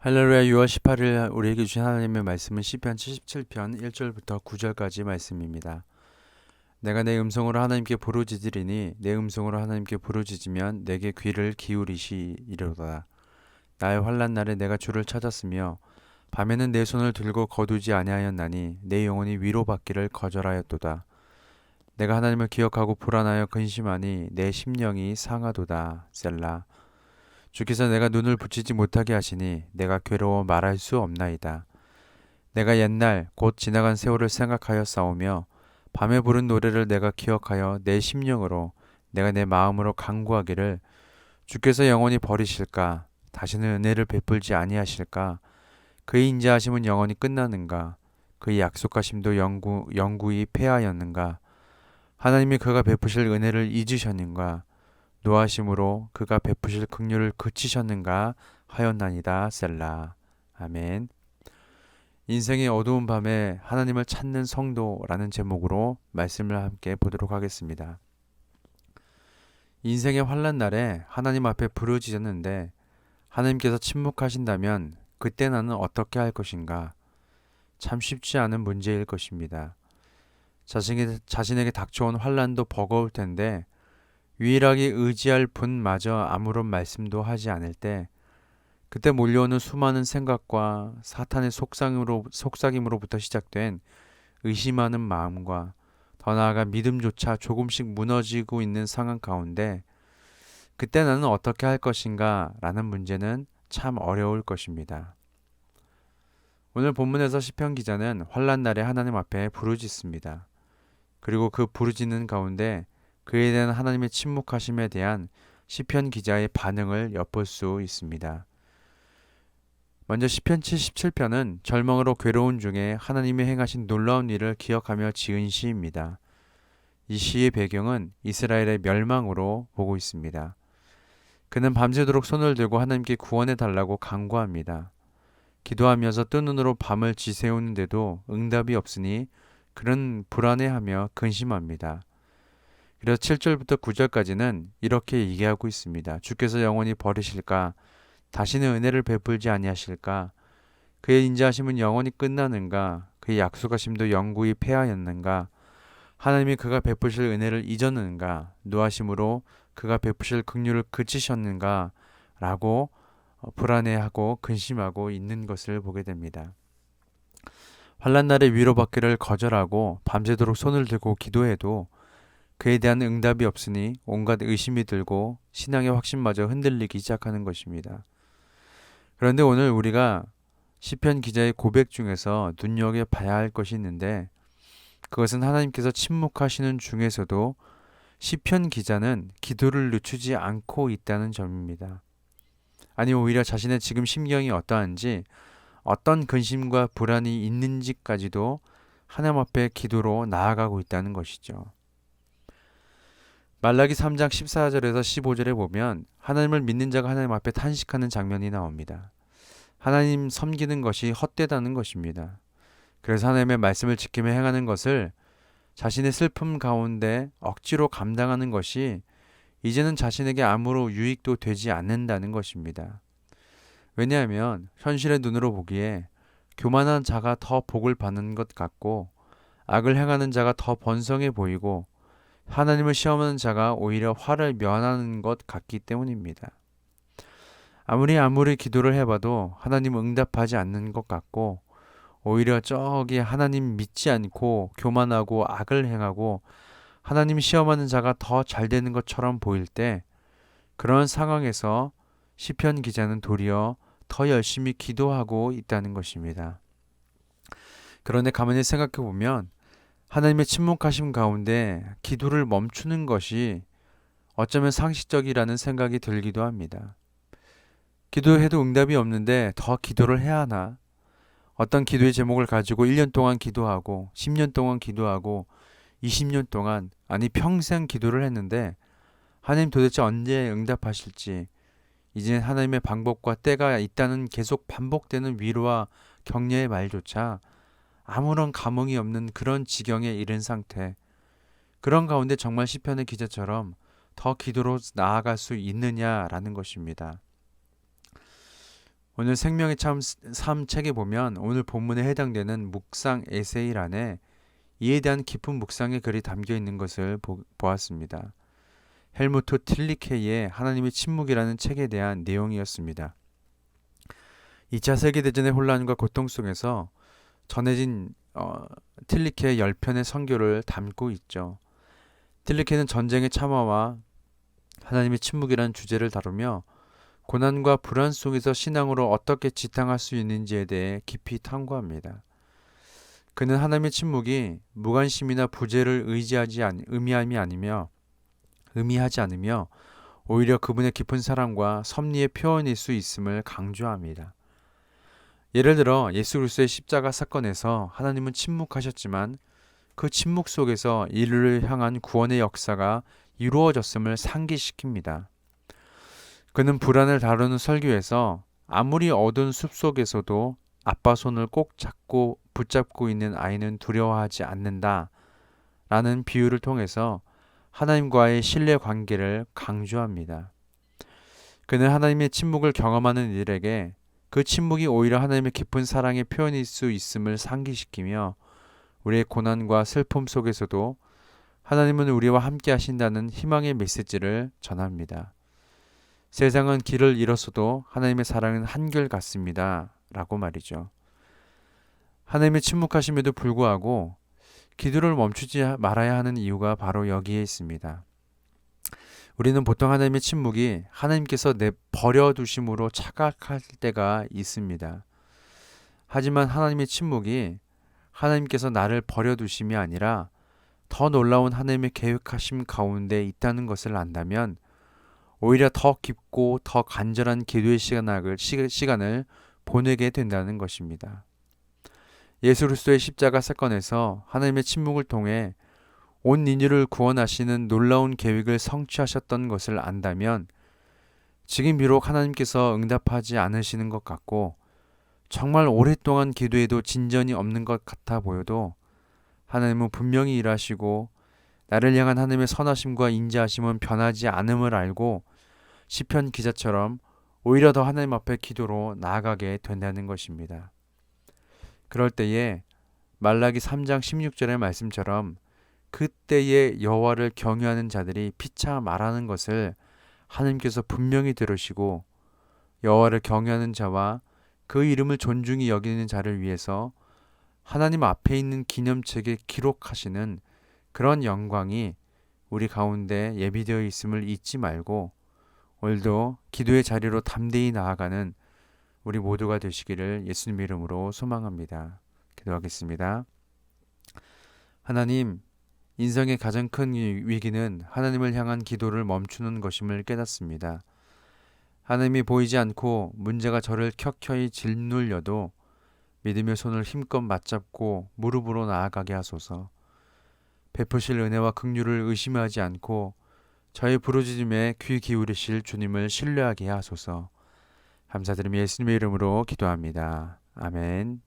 할렐루야. 6월 18일 우리에게 주신 하나님의 말씀은 시편 77편 1절부터 9절까지 말씀입니다. 내가 내 음성으로 하나님께 부르짖으리니 내 음성으로 하나님께 부르짖으면 내게 귀를 기울이시리로다. 나의 환난 날에 내가 주를 찾았으며 밤에는 내 손을 들고 거두지 아니하였나니 내 영혼이 위로받기를 거절하였도다. 내가 하나님을 기억하고 불안하여 근심하니 내 심령이 상하도다. 셀라. 주께서 내가 눈을 붙이지 못하게 하시니 내가 괴로워 말할 수 없나이다. 내가 옛날 곧 지나간 세월을 생각하여 싸우며 밤에 부른 노래를 내가 기억하여 내 심령으로 내가 내 마음으로 간구하기를 주께서 영원히 버리실까? 다시는 은혜를 베풀지 아니하실까? 그의 인자하심은 영원히 끝나는가? 그의 약속하심도 영구히 패하였는가? 하나님이 그가 베푸실 은혜를 잊으셨는가? 노하심으로 그가 베푸실 긍휼을 그치셨는가 하였나이다. 셀라. 아멘. 인생의 어두운 밤에 하나님을 찾는 성도라는 제목으로 말씀을 함께 보도록 하겠습니다. 인생의 환난 날에 하나님 앞에 부르짖었는데 하나님께서 침묵하신다면 그때 나는 어떻게 할 것인가? 참 쉽지 않은 문제일 것입니다. 자신에게 닥쳐온 환난도 버거울 텐데 유일하게 의지할 분마저 아무런 말씀도 하지 않을 때 그때 몰려오는 수많은 생각과 사탄의 속삭임으로부터 시작된 의심하는 마음과 더 나아가 믿음조차 조금씩 무너지고 있는 상황 가운데 그때 나는 어떻게 할 것인가 라는 문제는 참 어려울 것입니다. 오늘 본문에서 시편 기자는 환난 날에 하나님 앞에 부르짖습니다. 그리고 그 부르짖는 가운데 그에 대한 하나님의 침묵하심에 대한 시편 기자의 반응을 엿볼 수 있습니다. 먼저 시편 77편은 절망으로 괴로운 중에 하나님이 행하신 놀라운 일을 기억하며 지은 시입니다. 이 시의 배경은 이스라엘의 멸망으로 보고 있습니다. 그는 밤새도록 손을 들고 하나님께 구원해 달라고 간구합니다. 기도하면서 뜬 눈으로 밤을 지새우는데도 응답이 없으니 그는 불안해하며 근심합니다. 그래서 7절부터 9절까지는 이렇게 얘기하고 있습니다. 주께서 영원히 버리실까? 다시는 은혜를 베풀지 아니하실까? 그의 인자하심은 영원히 끝나는가? 그의 약속하심도 영구히 패하였는가? 하나님이 그가 베푸실 은혜를 잊었는가? 노하심으로 그가 베푸실 긍휼을 그치셨는가? 라고 불안해하고 근심하고 있는 것을 보게 됩니다. 환난 날에 위로받기를 거절하고 밤새도록 손을 들고 기도해도 그에 대한 응답이 없으니 온갖 의심이 들고 신앙의 확신마저 흔들리기 시작하는 것입니다. 그런데 오늘 우리가 시편 기자의 고백 중에서 눈여겨봐야 할 것이 있는데 그것은 하나님께서 침묵하시는 중에서도 시편 기자는 기도를 늦추지 않고 있다는 점입니다. 아니 오히려 자신의 지금 심경이 어떠한지 어떤 근심과 불안이 있는지까지도 하나님 앞에 기도로 나아가고 있다는 것이죠. 말라기 3장 14절에서 15절에 보면 하나님을 믿는 자가 하나님 앞에 탄식하는 장면이 나옵니다. 하나님 섬기는 것이 헛되다는 것입니다. 그래서 하나님의 말씀을 지키며 행하는 것을 자신의 슬픔 가운데 억지로 감당하는 것이 이제는 자신에게 아무런 유익도 되지 않는다는 것입니다. 왜냐하면 현실의 눈으로 보기에 교만한 자가 더 복을 받는 것 같고 악을 행하는 자가 더 번성해 보이고 하나님을 시험하는 자가 오히려 화를 면하는 것 같기 때문입니다. 아무리 기도를 해봐도 하나님 응답하지 않는 것 같고 오히려 저기 하나님 믿지 않고 교만하고 악을 행하고 하나님 시험하는 자가 더 잘 되는 것처럼 보일 때 그런 상황에서 시편 기자는 도리어 더 열심히 기도하고 있다는 것입니다. 그런데 가만히 생각해 보면 하나님의 침묵하심 가운데 기도를 멈추는 것이 어쩌면 상식적이라는 생각이 들기도 합니다. 기도해도 응답이 없는데 더 기도를 해야 하나? 어떤 기도의 제목을 가지고 1년 동안 기도하고 10년 동안 기도하고 20년 동안 아니 평생 기도를 했는데 하나님 도대체 언제 응답하실지 이제 하나님의 방법과 때가 있다는 계속 반복되는 위로와 격려의 말조차 아무런 감흥이 없는 그런 지경에 이른 상태. 그런 가운데 정말 시편의 기자처럼 더 기도로 나아갈 수 있느냐라는 것입니다. 오늘 생명의 삶 책에 보면 오늘 본문에 해당되는 묵상 에세이란에 이에 대한 깊은 묵상의 글이 담겨 있는 것을 보았습니다. 헬무트 틸리케이의 하나님의 침묵이라는 책에 대한 내용이었습니다. 2차 세계대전의 혼란과 고통 속에서 전해진 틸리케의 10편의 선교를 담고 있죠. 틸리케는 전쟁의 참화와 하나님의 침묵이라는 주제를 다루며 고난과 불안 속에서 신앙으로 어떻게 지탱할 수 있는지에 대해 깊이 탐구합니다. 그는 하나님의 침묵이 무관심이나 부재를 의미하지 않으며 오히려 그분의 깊은 사랑과 섭리의 표현일 수 있음을 강조합니다. 예를 들어 예수 그리스도의 십자가 사건에서 하나님은 침묵하셨지만 그 침묵 속에서 인류를 향한 구원의 역사가 이루어졌음을 상기시킵니다. 그는 불안을 다루는 설교에서 아무리 어두운 숲속에서도 아빠 손을 꼭 붙잡고 있는 아이는 두려워하지 않는다 라는 비유를 통해서 하나님과의 신뢰 관계를 강조합니다. 그는 하나님의 침묵을 경험하는 이들에게 그 침묵이 오히려 하나님의 깊은 사랑의 표현일 수 있음을 상기시키며 우리의 고난과 슬픔 속에서도 하나님은 우리와 함께 하신다는 희망의 메시지를 전합니다. 세상은 길을 잃었어도 하나님의 사랑은 한결같습니다. 라고 말이죠. 하나님의 침묵하심에도 불구하고 기도를 멈추지 말아야 하는 이유가 바로 여기에 있습니다. 우리는 보통 하나님의 침묵이 하나님께서 버려두심으로 착각할 때가 있습니다. 하지만 하나님의 침묵이 하나님께서 나를 버려두심이 아니라 더 놀라운 하나님의 계획하심 가운데 있다는 것을 안다면 오히려 더 깊고 더 간절한 기도의 시간을 보내게 된다는 것입니다. 예수 그리스도의 십자가 사건에서 하나님의 침묵을 통해 온 인류를 구원하시는 놀라운 계획을 성취하셨던 것을 안다면 지금 비록 하나님께서 응답하지 않으시는 것 같고 정말 오랫동안 기도해도 진전이 없는 것 같아 보여도 하나님은 분명히 일하시고 나를 향한 하나님의 선하심과 인자하심은 변하지 않음을 알고 시편 기자처럼 오히려 더 하나님 앞에 기도로 나아가게 된다는 것입니다. 그럴 때에 말라기 3장 16절의 말씀처럼 그때에 여호와를 경유하는 자들이 피차 말하는 것을 하나님께서 분명히 들으시고 여호와를 경유하는 자와 그 이름을 존중히 여기는 자를 위해서 하나님 앞에 있는 기념책에 기록하시는 그런 영광이 우리 가운데 예비되어 있음을 잊지 말고 오늘도 기도의 자리로 담대히 나아가는 우리 모두가 되시기를 예수님의 이름으로 소망합니다. 기도하겠습니다. 하나님, 인생의 가장 큰 위기는 하나님을 향한 기도를 멈추는 것임을 깨닫습니다. 하나님이 보이지 않고 문제가 저를 켜켜이 짓눌려도 믿음의 손을 힘껏 맞잡고 무릎으로 나아가게 하소서. 베푸실 은혜와 긍휼을 의심하지 않고 저의 부르짖음에 귀 기울이실 주님을 신뢰하게 하소서. 감사드리며 예수님의 이름으로 기도합니다. 아멘.